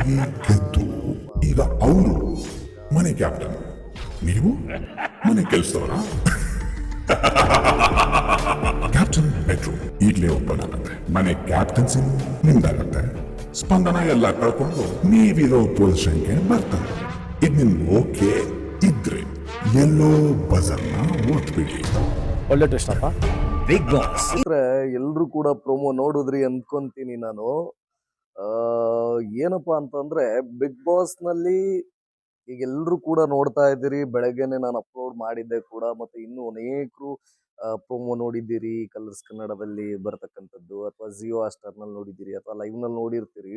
ಚೆನ್ನಾಗಿ ಗೆದ್ದು ಈಗ ಅವರು ಮನೆ ಕ್ಯಾಪ್ಟನ್, ನೀವು ಮನೆ ಕೆಲಸದವರ. ಕ್ಯಾಪ್ಟನ್ ಬೆಡ್ರೂಮ್ ಈಗಲೇ ಓಪನ್ ಆಗುತ್ತೆ. ಮನೆ ಕ್ಯಾಪ್ಟನ್ಸಿ ನಿಮ್ದಾಗತ್ತೆ. ಸ್ಪಂದನ ಎಲ್ಲ ಕಳ್ಕೊಂಡು ನೀವಿರೋ ಪೊಸಿಷನ್ಗೆ ಬರ್ತಾರೆ. ಇದು ನಿಮ್ಗೆ ಓಕೆ ಇದ್ರೆ ಎಲ್ಲೋ ಬಜರ್ನ ಓದ್ಬಿಡಿ. ಒಳ್ಳೆ ಟೆಸ್ಟ್ ಅಪ್ಪ. ಬಿಗ್ ಬಾಸ್ ಎಲ್ರು ಕೂಡ ಪ್ರೊಮೋ ನೋಡಿದ್ರಿ ಅನ್ಕೊಂತೀನಿ ನಾನು. ಏನಪ್ಪಾ ಅಂತಂದ್ರೆ ಬಿಗ್ ಬಾಸ್ ನಲ್ಲಿ ಈಗ ಎಲ್ರು ಕೂಡ ನೋಡ್ತಾ ಇದ್ದೀರಿ. ಬೆಳಗ್ಗೆನೆ ನಾನು ಅಪ್ಲೋಡ್ ಮಾಡಿದ್ದೆ ಕೂಡ, ಮತ್ತೆ ಇನ್ನೂ ಅನೇಕರು ಪ್ರೊಮೋ ನೋಡಿದ್ದೀರಿ. ಕಲರ್ಸ್ ಕನ್ನಡದಲ್ಲಿ ಬರ್ತಕ್ಕಂಥದ್ದು, ಅಥವಾ ಜಿಯೋ ಹಾಟ್‌ಸ್ಟಾರ್ ನಲ್ಲಿ ನೋಡಿದ್ದೀರಿ, ಅಥವಾ ಲೈವ್ ನಲ್ಲಿ ನೋಡಿರ್ತೀರಿ.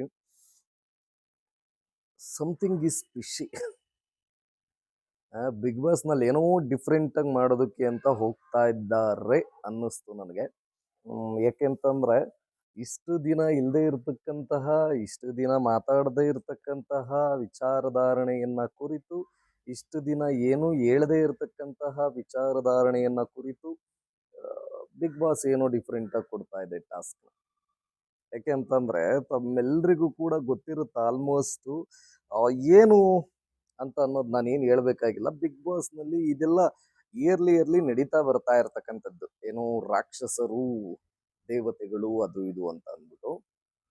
Something is fishy. Big boss ನಲ್ಲಿ ಏನೋ ಡಿಫ್ರೆಂಟ್ ಆಗಿ ಮಾಡೋದಕ್ಕೆ ಅಂತ ಹೋಗ್ತಾ ಇದ್ದಾರೆ ಅನ್ನಿಸ್ತು ನನಗೆ. ಯಾಕೆಂತಂದ್ರೆ ಇಷ್ಟು ದಿನ ಇಲ್ಲದೆ ಇರತಕ್ಕಂತಹ, ಇಷ್ಟು ದಿನ ಮಾತಾಡದೇ ಇರತಕ್ಕಂತಹ ವಿಚಾರಧಾರಣೆಯನ್ನ ಕುರಿತು, ಇಷ್ಟು ದಿನ ಏನು ಹೇಳದೇ ಇರತಕ್ಕಂತಹ ವಿಚಾರಧಾರಣೆಯನ್ನ ಕುರಿತು ಬಿಗ್ ಬಾಸ್ ಏನೋ ಡಿಫ್ರೆಂಟ್ ಆಗಿ ಕೊಡ್ತಾ ಇದೆ ಟಾಸ್ಕ್. ಯಾಕೆ ಅಂತಂದ್ರೆ ತಮ್ಮೆಲ್ರಿಗೂ ಕೂಡ ಗೊತ್ತಿರುತ್ತೆ ಆಲ್ಮೋಸ್ಟ್ ಏನು ಅಂತ ಅನ್ನೋದು ನಾನು ಏನು ಹೇಳ್ಬೇಕಾಗಿಲ್ಲ. ಬಿಗ್ ಬಾಸ್ ನಲ್ಲಿ ಇದೆಲ್ಲ ಇಯರ್ಲಿ ನಡೀತಾ ಬರ್ತಾ ಇರತಕ್ಕಂಥದ್ದು. ಏನು ರಾಕ್ಷಸರು, ದೇವತೆಗಳು, ಅದು ಇದು ಅಂತ ಅಂದ್ಬಿಟ್ಟು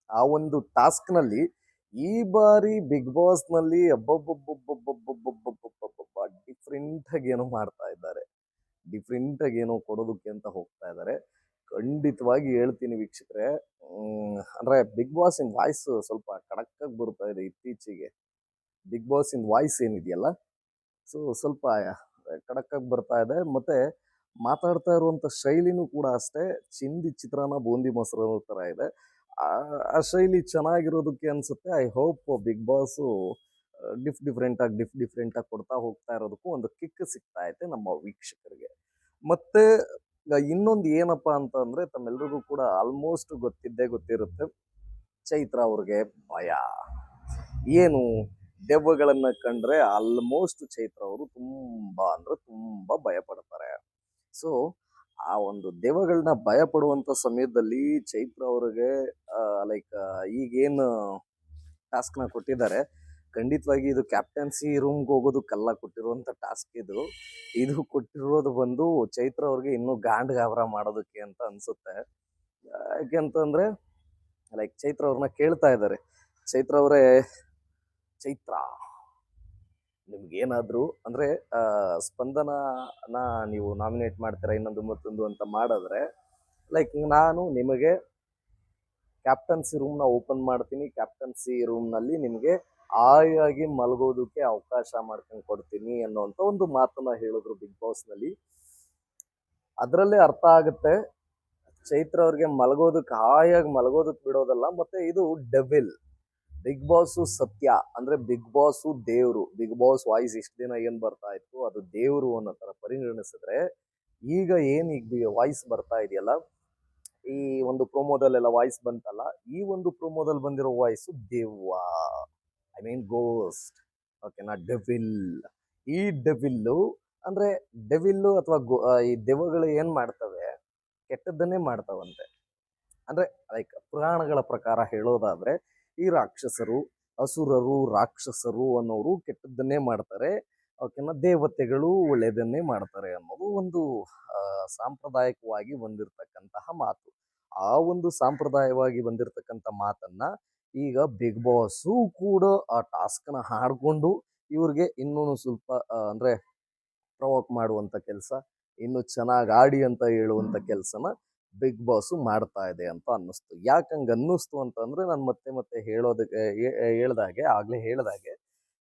ಆ ಒಂದು ಟಾಸ್ಕ್ ನಲ್ಲಿ ಈ ಬಾರಿ ಬಿಗ್ ಬಾಸ್ ನಲ್ಲಿ ಡಿಫ್ರೆಂಟ್ ಆಗಿ ಏನೋ ಮಾಡ್ತಾ ಇದ್ದಾರೆ. ಡಿಫ್ರೆಂಟ್ ಆಗಿ ಏನೋ ಕೊಡೋದಕ್ಕೆ ಅಂತ ಹೋಗ್ತಾ ಇದ್ದಾರೆ. ಖಂಡಿತವಾಗಿ ಹೇಳ್ತೀನಿ ವೀಕ್ಷಕರೇ, ಅಂದ್ರೆ ಬಿಗ್ ಬಾಸ್ ಇನ್ ವಾಯ್ಸ್ ಸ್ವಲ್ಪ ಕಡಕ್ಕಾಗಿ ಬರ್ತಾ ಇದೆ ಇತ್ತೀಚೆಗೆ. ಬಿಗ್ ಬಾಸ್ ಇನ್ ವಾಯ್ಸ್ ಏನಿದೆಯಲ್ಲ, ಸೊ ಸ್ವಲ್ಪ ಕಡಕ್ಕಾಗಿ ಬರ್ತಾ ಇದೆ. ಮತ್ತೆ ಮಾತಾಡ್ತಾ ಇರುವಂತ ಶೈಲಿನೂ ಕೂಡ ಅಷ್ಟೇ, ಚಿಂದಿ ಚಿತ್ರಾನ್ನ ಬೂಂದಿ ಮೊಸರು ತರ ಇದೆ. ಆ ಶೈಲಿ ಚೆನ್ನಾಗಿರೋದಕ್ಕೆ ಅನ್ಸುತ್ತೆ. I hope Bigg Boss different ಆಗಿ ಕೊಡ್ತಾ ಹೋಗ್ತಾ ಇರೋದಕ್ಕೂ ಒಂದು ಕಿಕ್ ಸಿಗ್ತಾ ಐತೆ ನಮ್ಮ ವೀಕ್ಷಕರಿಗೆ. ಮತ್ತೆ ಇನ್ನೊಂದು ಏನಪ್ಪಾ ಅಂತ ಅಂದ್ರೆ, ತಮ್ಮೆಲ್ರಿಗೂ ಕೂಡ ಆಲ್ಮೋಸ್ಟ್ ಗೊತ್ತಿರುತ್ತೆ, ಚೈತ್ರ ಅವ್ರಿಗೆ ಭಯ. ಏನು ದೆವ್ವಗಳನ್ನ ಕಂಡ್ರೆ ಆಲ್ಮೋಸ್ಟ್ ಚೈತ್ರ ಅವರು ತುಂಬಾ ಅಂದ್ರೆ ತುಂಬಾ ಭಯ ಪಡ್ತಾರೆ. ಸೊ ಆ ಒಂದು ದೆವ್ವಗಳನ್ನ ಭಯ ಪಡುವಂತ ಸಮಯದಲ್ಲಿ ಚೈತ್ರ ಅವ್ರಿಗೆ ಲೈಕ್ ಈಗೇನು ಟಾಸ್ಕ್ ನ ಕೊಟ್ಟಿದ್ದಾರೆ, ಖಂಡಿತವಾಗಿ ಇದು ಕ್ಯಾಪ್ಟನ್ಸಿ ರೂಮ್ಗೆ ಹೋಗೋದಕ್ಕೆಲ್ಲ ಕೊಟ್ಟಿರುವಂತ ಟಾಸ್ಕ್. ಇದು ಕೊಟ್ಟಿರೋದು ಬಂದು ಚೈತ್ರ ಅವ್ರಿಗೆ ಇನ್ನೂ ಗಾಂಡ್ ಗಾಬರ ಮಾಡೋದಕ್ಕೆ ಅಂತ ಅನ್ಸುತ್ತೆ. ಯಾಕೆಂತಂದ್ರೆ ಲೈಕ್ ಚೈತ್ರ ಅವ್ರನ್ನ ಕೇಳ್ತಾ ಇದ್ದಾರೆ, ಚೈತ್ರ ಅವರೇ, ಚೈತ್ರ ನಿಮ್ಗೇನಾದ್ರು ಅಂದ್ರೆ ಸ್ಪಂದನನ ನೀವು ನಾಮಿನೇಟ್ ಮಾಡ್ತೀರಾ ಇನ್ನೊಂದು ಮತ್ತೊಂದು ಅಂತ ಮಾಡಿದ್ರೆ, ಲೈಕ್ ನಾನು ನಿಮಗೆ ಕ್ಯಾಪ್ಟನ್ಸಿ ರೂಮ್ನ ಓಪನ್ ಮಾಡ್ತೀನಿ, ಕ್ಯಾಪ್ಟನ್ಸಿ ರೂಮ್ನಲ್ಲಿ ನಿಮಗೆ ಆಯಾಗಿ ಮಲಗೋದಕ್ಕೆ ಅವಕಾಶ ಮಾಡ್ಕೊಂಡು ಕೊಡ್ತೀನಿ ಅನ್ನೋಂಥ ಒಂದು ಮಾತನ್ನ ಹೇಳಿದ್ರು ಬಿಗ್ ಬಾಸ್ನಲ್ಲಿ. ಅದರಲ್ಲೇ ಅರ್ಥ ಆಗುತ್ತೆ ಚೈತ್ರ ಅವ್ರಿಗೆ ಮಲಗೋದಕ್ಕೆ ಹಾಯಾಗಿ ಮಲಗೋದಕ್ಕೆ ಬಿಡೋದಲ್ಲ, ಮತ್ತೆ ಇದು ಡೆವಿಲ್. ಬಿಗ್ ಬಾಸು ಸತ್ಯ ಅಂದ್ರೆ ಬಿಗ್ ಬಾಸು ದೇವ್ರು. ಬಿಗ್ ಬಾಸ್ ವಾಯ್ಸ್ ಇಷ್ಟು ದಿನ ಏನ್ ಬರ್ತಾ ಇತ್ತು ಅದು ದೇವ್ರು ಅನ್ನೋ ತರ ಪರಿಗಣಿಸಿದ್ರೆ, ಈಗ ವಾಯ್ಸ್ ಬರ್ತಾ ಇದೆಯಲ್ಲ, ಈ ಒಂದು ಪ್ರೊಮೋದಲ್ಲೆಲ್ಲ ವಾಯ್ಸ್ ಬಂತಲ್ಲ, ಈ ಒಂದು ಪ್ರೊಮೋದಲ್ಲಿ ಬಂದಿರೋ ವಾಯ್ಸು ದೆವ್ವ, ಐ ಮೀನ್ ಗೋಸ್ಟ್. ಓಕೆನಾ, ಡೆವಿಲ್. ಈ ಡೆವಿಲ್ಲು ಅಂದ್ರೆ ಡೆವಿಲ್ಲು ಅಥವಾ ಈ ದೆವ್ವಗಳು ಏನ್ ಮಾಡ್ತವೆ, ಕೆಟ್ಟದ್ದನ್ನೇ ಮಾಡ್ತಾವಂತೆ. ಅಂದ್ರೆ ಲೈಕ್ ಪುರಾಣಗಳ ಪ್ರಕಾರ ಹೇಳೋದಾದ್ರೆ ಈ ರಾಕ್ಷಸರು, ಅಸುರರು, ರಾಕ್ಷಸರು ಅನ್ನೋರು ಕೆಟ್ಟದ್ದನ್ನೇ ಮಾಡ್ತಾರೆ. ಓಕೆನಾ, ದೇವತೆಗಳು ಒಳ್ಳೆಯದನ್ನೇ ಮಾಡ್ತಾರೆ ಅನ್ನೋದು ಒಂದು ಸಾಂಪ್ರದಾಯಿಕವಾಗಿ ಬಂದಿರತಕ್ಕಂತಹ ಮಾತು. ಆ ಒಂದು ಸಾಂಪ್ರದಾಯವಾಗಿ ಬಂದಿರತಕ್ಕಂಥ ಮಾತನ್ನ ಈಗ ಬಿಗ್ ಬಾಸು ಕೂಡ ಆ ಟಾಸ್ಕ್ನ ಹಾಡ್ಕೊಂಡು ಇವ್ರಿಗೆ ಇನ್ನೂ ಸ್ವಲ್ಪ ಅಂದ್ರೆ ಪ್ರವೋಕ್ ಮಾಡುವಂತ ಕೆಲಸ, ಇನ್ನು ಚೆನ್ನಾಗಿ ಆಡಿ ಅಂತ ಹೇಳುವಂತ ಕೆಲಸನ ಬಿಗ್ ಬಾಸ್ ಮಾಡ್ತಾ ಇದೆ ಅಂತ ಅನ್ನಿಸ್ತು. ಯಾಕಂಗ ಅನ್ನಿಸ್ತು ಅಂತಂದ್ರೆ, ನಾನು ಮತ್ತೆ ಹೇಳೋದಕ್ಕೆ ಆಗ್ಲೇ ಹೇಳ್ದಾಗೆ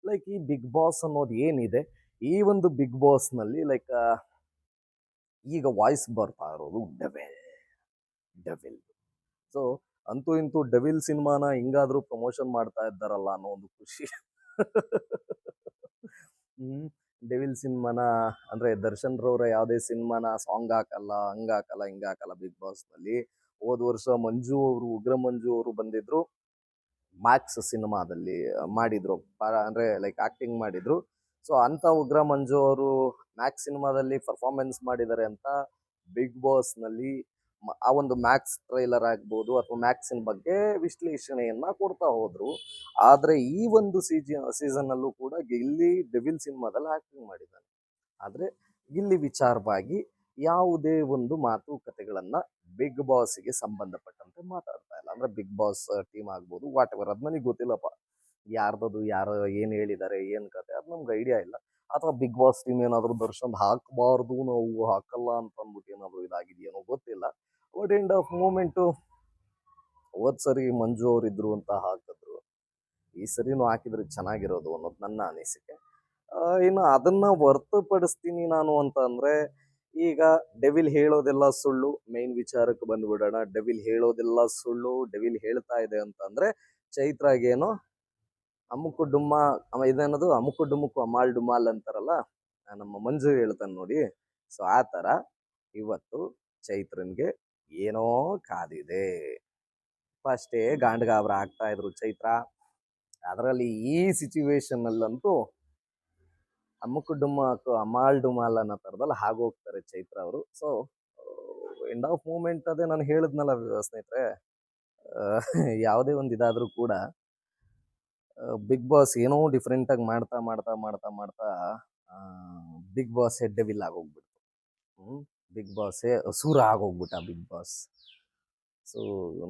ಲೈಕ್ ಈ ಬಿಗ್ ಬಾಸ್ ಅನ್ನೋದು ಏನಿದೆ, ಈ ಒಂದು ಬಿಗ್ ಬಾಸ್ ನಲ್ಲಿ ಲೈಕ್ ಈಗ ವಾಯ್ಸ್ ಬರ್ತಾ ಇರೋದು ಡೆವಿಲ್. ಸೊ ಅಂತೂ ಇಂತೂ ಡೆವಿಲ್ ಸಿನಿಮಾನ ಹಿಂಗಾದ್ರೂ ಪ್ರಮೋಷನ್ ಮಾಡ್ತಾ ಇದ್ದಾರಲ್ಲ ಅನ್ನೋ ಒಂದು ಖುಷಿ. ಡೆವಿಲ್ ಸಿನಿಮಾನ ಅಂದ್ರೆ ದರ್ಶನ್ ರವರ ಯಾವುದೇ ಸಿನಿಮಾನ ಸಾಂಗ್ ಹಾಕಲ್ಲ, ಹಂಗಾಕಲ್ಲ ಹಿಂಗಾಕಲ್ಲ ಬಿಗ್ ಬಾಸ್ ನಲ್ಲಿ. ಹೋದ ವರ್ಷ ಮಂಜು ಅವರು, ಉಗ್ರ ಮಂಜು ಅವರು ಬಂದಿದ್ರು, ಮ್ಯಾಕ್ಸ್ ಸಿನಿಮಾದಲ್ಲಿ ಮಾಡಿದ್ರು, ಅಂದ್ರೆ ಲೈಕ್ ಆಕ್ಟಿಂಗ್ ಮಾಡಿದ್ರು. ಸೊ ಅಂತ ಉಗ್ರ ಮಂಜು ಅವರು ಮ್ಯಾಕ್ಸ್ ಸಿನಿಮಾದಲ್ಲಿ ಪರ್ಫಾರ್ಮೆನ್ಸ್ ಮಾಡಿದ್ದಾರೆ ಅಂತ ಬಿಗ್ ಬಾಸ್ ನಲ್ಲಿ ಆ ಒಂದು ಮ್ಯಾಕ್ಸ್ ಟ್ರೈಲರ್ ಆಗ್ಬೋದು ಅಥವಾ ಮ್ಯಾಕ್ಸಿನ ಬಗ್ಗೆ ವಿಶ್ಲೇಷಣೆಯನ್ನ ಕೊಡ್ತಾ ಹೋದ್ರು. ಆದ್ರೆ ಈ ಒಂದು ಸೀಸನ್ ಅಲ್ಲೂ ಕೂಡ ಗಿಲ್ಲಿ ಡೆವಿಲ್ ಸಿನಿಮಾದಲ್ಲಿ ಆಕ್ಟಿಂಗ್ ಮಾಡಿದ್ದಾನೆ. ಆದ್ರೆ ಗಿಲ್ಲಿ ವಿಚಾರವಾಗಿ ಯಾವುದೇ ಒಂದು ಮಾತುಕತೆಗಳನ್ನ ಬಿಗ್ ಬಾಸ್ಗೆ ಸಂಬಂಧಪಟ್ಟಂತೆ ಮಾತಾಡ್ತಾ ಇಲ್ಲ. ಅಂದ್ರೆ ಬಿಗ್ ಬಾಸ್ ಟೀಮ್ ಆಗ್ಬೋದು ವಾಟ್ ಎವರ್, ಅದ್ ನನಗೆ ಗೊತ್ತಿಲ್ಲಪ್ಪ. ಯಾರ್ದದು ಯಾರು ಏನ್ ಹೇಳಿದ್ದಾರೆ ಏನ್ ಕತೆ ಅದು ನಮ್ಗೆ ಐಡಿಯಾ ಇಲ್ಲ. ಅಥವಾ ಬಿಗ್ ಬಾಸ್ ಟೀಮ್ ಏನಾದ್ರು ದರ್ಶನ್ ಹಾಕಬಾರ್ದು, ನಾವು ಹಾಕಲ್ಲ ಅಂತ ಅಂದ್ಬಿಟ್ಟು ಏನಾದ್ರು ಇದಾಗಿದೆಯೇನೋ ಗೊತ್ತಿಲ್ಲ. ಬಟ್ ಎಂಡ್ ಆಫ್ ಮೂಮೆಂಟು ಹೋದ್ ಸರಿ ಮಂಜು ಅವ್ರು ಇದ್ರು ಅಂತ ಹಾಕಿದ್ರು, ಈ ಸರಿನೂ ಹಾಕಿದ್ರೆ ಚೆನ್ನಾಗಿರೋದು ಅನ್ನೋದು ನನ್ನ ಅನಿಸಿಕೆ. ಇನ್ನು ಅದನ್ನ ಹೊರ್ತುಪಡಿಸ್ತೀನಿ ನಾನು ಅಂತ ಅಂದ್ರೆ, ಈಗ ಡೆವಿಲ್ ಹೇಳೋದೆಲ್ಲ ಸುಳ್ಳು, ಮೇನ್ ವಿಚಾರಕ್ಕೆ ಬಂದ್ಬಿಡೋಣ. ಡೆವಿಲ್ ಹೇಳೋದೆಲ್ಲ ಸುಳ್ಳು, ಡೆವಿಲ್ ಹೇಳ್ತಾ ಇದೆ ಅಂತ ಅಂದ್ರೆ ಚೈತ್ರಾಗೇನೋ ಅಮುಕು ಡುಮ್ಮ ಇದೇನದು ಅಮುಕು ಡುಮುಕು ಅಮಾಲ್ ಡುಮಾಲ್ ಅಂತಾರಲ್ಲ, ನಮ್ಮ ಮಂಜು ಹೇಳ್ತಾನೆ ನೋಡಿ. ಸೊ ಆ ಥರ ಇವತ್ತು ಚೈತ್ರನ್ಗೆ ಏನೋ ಕಾದಿದೆ. ಫಸ್ಟೇ ಗಾಂಡ್ಗಾಬ್ರ ಆಗ್ತಾ ಇದ್ರು ಚೈತ್ರ. ಅದರಲ್ಲಿ ಈ ಸಿಚುವೇಶನ್ ಅಲ್ಲಂತೂ ಅಮುಕು ಡುಮ್ಮಕು ಅಮಾಲ್ ಡುಮಾಲ್ ಅನ್ನೋ ಥರದಲ್ಲಿ ಆಗೋಗ್ತಾರೆ ಚೈತ್ರ ಅವರು. ಸೊ ಎಂಡ್ ಆಫ್ ಮೂಮೆಂಟ್ ಅದೇ ನಾನು ಹೇಳಿದ್ನಲ್ಲ ಸ್ನೇಹಿತರೆ, ಯಾವುದೇ ಒಂದು ಇದಾದರೂ ಕೂಡ ಬಿಗ್ ಬಾಸ್ ಏನೋ ಡಿಫ್ರೆಂಟಾಗಿ ಮಾಡ್ತಾ ಮಾಡ್ತಾ ಮಾಡ್ತಾ ಮಾಡ್ತಾ ಬಿಗ್ ಬಾಸೇ ಡೆವಿಲ್ ಆಗೋಗ್ಬಿಡ್ತು. ಬಿಗ್ ಬಾಸೇ ಅಸುರ ಆಗೋಗ್ಬಿಟ್ಟ ಬಿಗ್ ಬಾಸ್. ಸೊ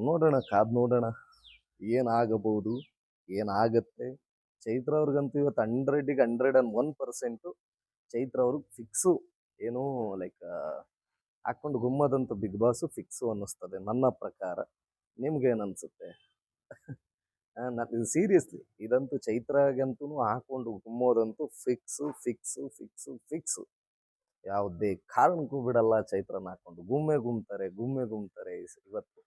ನೋಡೋಣ, ಕಾದ್ ನೋಡೋಣ ಏನಾಗಬಹುದು, ಏನಾಗುತ್ತೆ. ಚೈತ್ರ ಅವ್ರಿಗಂತೂ ಇವತ್ತು 100ಗೆ 101% ಚೈತ್ರ ಅವ್ರಿಗೆ ಫಿಕ್ಸು. ಏನು ಲೈಕ್ ಹಾಕೊಂಡು ಗುಮ್ಮದಂತೂ ಬಿಗ್ ಬಾಸು ಫಿಕ್ಸು ಅನ್ನಿಸ್ತದೆ ನನ್ನ ಪ್ರಕಾರ. ನಿಮ್ಗೇನು ಅನ್ಸುತ್ತೆ? ಸೀರಿಯಸ್ಲಿ ಇದಂತೂ ಚೈತ್ರಾಗಂತೂ ಹಾಕೊಂಡು ಗುಮ್ಮೋದಂತೂ ಫಿಕ್ಸು ಫಿಕ್ಸು ಫಿಕ್ಸು ಫಿಕ್ಸು. ಯಾವುದೇ ಕಾರಣಕ್ಕೂ ಬಿಡಲ್ಲ ಚೈತ್ರನ ಹಾಕೊಂಡು ಗುಮ್ತಾರೆ ಇವತ್ತು.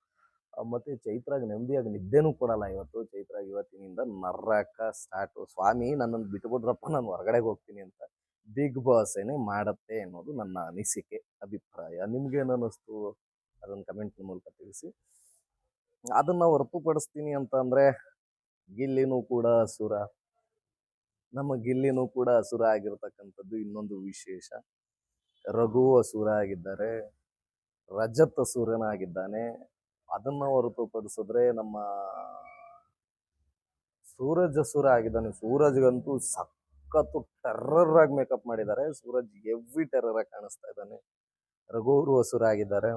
ಮತ್ತೆ ಚೈತ್ರಾಗ ನೆಮ್ಮದಿಯಾಗಿ ನಿದ್ದೆನೂ ಕೊಡಲ್ಲ ಇವತ್ತು. ಚೈತ್ರಾಗ ಇವತ್ತಿನಿಂದ ನರ್ರಾಕ ಸ್ಟಾರ್ಟು. ಸ್ವಾಮಿ ನನ್ನನ್ನು ಬಿಟ್ಬಿಡ್ರಪ್ಪ, ನಾನು ಹೊರಗಡೆಗೆ ಹೋಗ್ತೀನಿ ಅಂತ ಬಿಗ್ ಬಾಸ್ ಏನೇ ಮಾಡತ್ತೆ ಅನ್ನೋದು ನನ್ನ ಅನಿಸಿಕೆ, ಅಭಿಪ್ರಾಯ. ನಿಮ್ಗೇನು ಅನ್ನಿಸ್ತು ಅದನ್ನು ಕಮೆಂಟ್ ಮೂಲಕ ತಿಳಿಸಿ. ಅದನ್ನ ಹೊರತುಪಡಿಸ್ತೀನಿ ಅಂತ ಅಂದ್ರೆ ಗಿಲ್ಲಿನೂ ಕೂಡ ಅಸುರ. ನಮ್ಮ ಗಿಲ್ಲಿನೂ ಕೂಡ ಅಸುರ ಆಗಿರ್ತಕ್ಕಂಥದ್ದು ಇನ್ನೊಂದು ವಿಶೇಷ. ರಘು ಅಸುರ ಆಗಿದ್ದಾರೆ, ರಜತ್ ಅಸುರನಾಗಿದ್ದಾನೆ. ಅದನ್ನ ಹೊರತುಪಡಿಸಿದ್ರೆ ನಮ್ಮ ಸೂರಜ್ ಅಸುರ ಆಗಿದ್ದಾನೆ. ಸೂರಜ್ಗಂತೂ ಸಖತ್ತು ಟೆರ್ರರ್ ಆಗಿ ಮೇಕಪ್ ಮಾಡಿದ್ದಾರೆ. ಸೂರಜ್ ಹೆವಿ ಟೆರ್ರರ್ ಆಗಿ ಕಾಣಿಸ್ತಾ ಇದ್ದಾನೆ. ರಘು ಅವರು ಅಸುರ ಆಗಿದ್ದಾರೆ.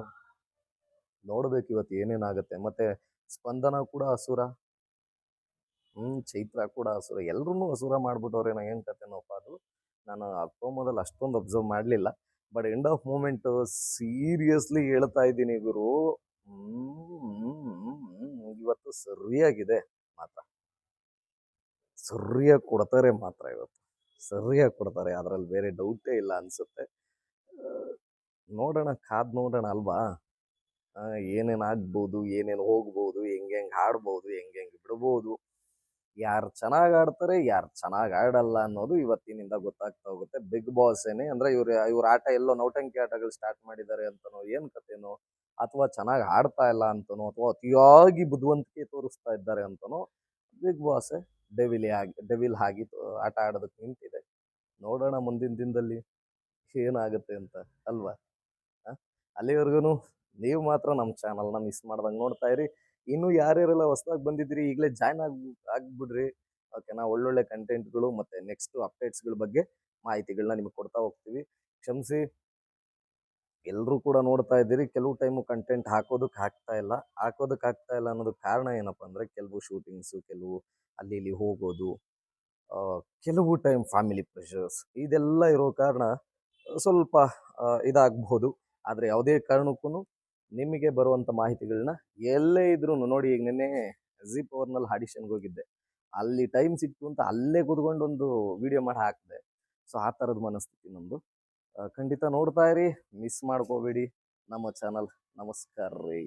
ನೋಡ್ಬೇಕು ಇವತ್ತು ಏನೇನಾಗುತ್ತೆ. ಮತ್ತೆ ಸ್ಪಂದನ ಕೂಡ ಅಸುರ, ಚೈತ್ರ ಕೂಡ ಅಸುರ. ಎಲ್ರೂ ಅಸುರ ಮಾಡ್ಬಿಟ್ಟವ್ರೆ. ನಾ ಏನು ಕತೆನೋಪ್ಪ ಅದು, ನಾನು ಪ್ರೋಮೋದಲ್ಲಿ ಅಷ್ಟೊಂದು ಅಬ್ಸರ್ವ್ ಮಾಡಲಿಲ್ಲ. But end of moment seriously ಹೇಳ್ತಾ ಇದ್ದೀನಿ ಗುರು, ಇವತ್ತು ಸರಿಯಾಗಿದೆ ಮಾತ್ರ. ಸರಿಯಾಗಿ ಕೊಡ್ತಾರೆ ಮಾತ್ರ ಇವತ್ತು, ಸರಿಯಾಗಿ ಕೊಡ್ತಾರೆ, ಅದರಲ್ಲಿ ಬೇರೆ ಡೌಟೇ ಇಲ್ಲ ಅನ್ಸುತ್ತೆ. ನೋಡೋಣ, ಕಾದ್ ನೋಡೋಣ ಅಲ್ವಾ. ಏನೇನು ಆಗ್ಬೋದು, ಏನೇನು ಹೋಗ್ಬೋದು, ಹೆಂಗೆ ಆಡ್ಬೋದು, ಹೆಂಗೆ ಬಿಡ್ಬೋದು, ಯಾರು ಚೆನ್ನಾಗಿ ಆಡ್ತಾರೆ ಯಾರು ಚೆನ್ನಾಗಿ ಆಡಲ್ಲ ಅನ್ನೋದು ಇವತ್ತಿನಿಂದ ಗೊತ್ತಾಗ್ತಾ ಹೋಗುತ್ತೆ. ಬಿಗ್ ಬಾಸ್ ಏನೇ ಅಂದ್ರೆ ಇವ್ರ ಆಟ ಎಲ್ಲೋ ನೌಟಂಕಿ ಆಟಗಳು ಸ್ಟಾರ್ಟ್ ಮಾಡಿದ್ದಾರೆ ಅಂತನೋ ಏನು ಕತೆನೋ, ಅಥವಾ ಚೆನ್ನಾಗಿ ಆಡ್ತಾ ಇಲ್ಲ ಅಂತನೋ, ಅಥವಾ ಅತಿಯಾಗಿ ಬುದ್ಧಿವಂತಿಕೆ ತೋರಿಸ್ತಾ ಇದ್ದಾರೆ ಅಂತನೋ, ಬಿಗ್ ಬಾಸ್ ಡೆವಿಲ್ ಆಗಿ ಆಟ ಆಡೋದಕ್ಕೆ ನಿಂತಿದೆ. ನೋಡೋಣ ಮುಂದಿನ ದಿನದಲ್ಲಿ ಏನಾಗುತ್ತೆ ಅಂತ ಅಲ್ವಾ. ಅಲ್ಲಿವರೆಗೂ ನೀವು ಮಾತ್ರ ನಮ್ಮ ಚಾನಲ್ನ ಮಿಸ್ ಮಾಡ್ದಂಗೆ ನೋಡ್ತಾ ಇರಿ. ಇನ್ನು ಯಾರ್ಯಾರೆಲ್ಲ ಹೊಸದಾಗಿ ಬಂದಿದ್ದೀರಿ ಈಗಲೇ ಜಾಯ್ನ್ ಆಗ್ಬಿಡ್ರಿ. ಓಕೆನಾ. ಒಳ್ಳೊಳ್ಳೆ ಕಂಟೆಂಟ್ಗಳು ಮತ್ತು ನೆಕ್ಸ್ಟ್ ಅಪ್ಡೇಟ್ಸ್ಗಳ ಬಗ್ಗೆ ಮಾಹಿತಿಗಳನ್ನ ನಿಮಗೆ ಕೊಡ್ತಾ ಹೋಗ್ತೀವಿ. ಕ್ಷಮಿಸಿ, ಎಲ್ಲರೂ ಕೂಡ ನೋಡ್ತಾ ಇದ್ದೀರಿ. ಕೆಲವು ಟೈಮು ಕಂಟೆಂಟ್ ಹಾಕೋದಕ್ಕೆ ಆಗ್ತಾ ಇಲ್ಲ ಅನ್ನೋದಕ್ಕೆ ಕಾರಣ ಏನಪ್ಪ ಅಂದರೆ, ಕೆಲವು ಶೂಟಿಂಗ್ಸು, ಕೆಲವು ಅಲ್ಲಿ ಇಲ್ಲಿ ಹೋಗೋದು, ಕೆಲವು ಟೈಮ್ ಫ್ಯಾಮಿಲಿ ಪ್ರೆಷರ್ಸ್, ಇದೆಲ್ಲ ಇರೋ ಕಾರಣ ಸ್ವಲ್ಪ ಇದಾಗಬಹುದು. ಆದರೆ ಯಾವುದೇ ಕಾರಣಕ್ಕೂ ನಿಮಗೆ ಬರುವಂಥ ಮಾಹಿತಿಗಳನ್ನ ಎಲ್ಲೇ ಇದ್ರೂ ನೋಡಿ. ಈಗ ನಿನ್ನೆ ಜಿ ಪವರ್ನಲ್ಲಿ ಆಡಿಷನ್ಗೆ ಹೋಗಿದ್ದೆ, ಅಲ್ಲಿ ಟೈಮ್ ಸಿಕ್ತು ಅಂತ ಅಲ್ಲೇ ಕೂತ್ಕೊಂಡು ಒಂದು ವಿಡಿಯೋ ಮಾಡಿ ಹಾಕಿದೆ. ಸೊ ಆ ಥರದ ಮನಸ್ಥಿತಿ ನಮ್ಮದು. ಖಂಡಿತ ನೋಡ್ತಾ ಇರಿ, ಮಿಸ್ ಮಾಡ್ಕೋಬೇಡಿ ನಮ್ಮ ಚಾನಲ್. ನಮಸ್ಕಾರ ರೀ.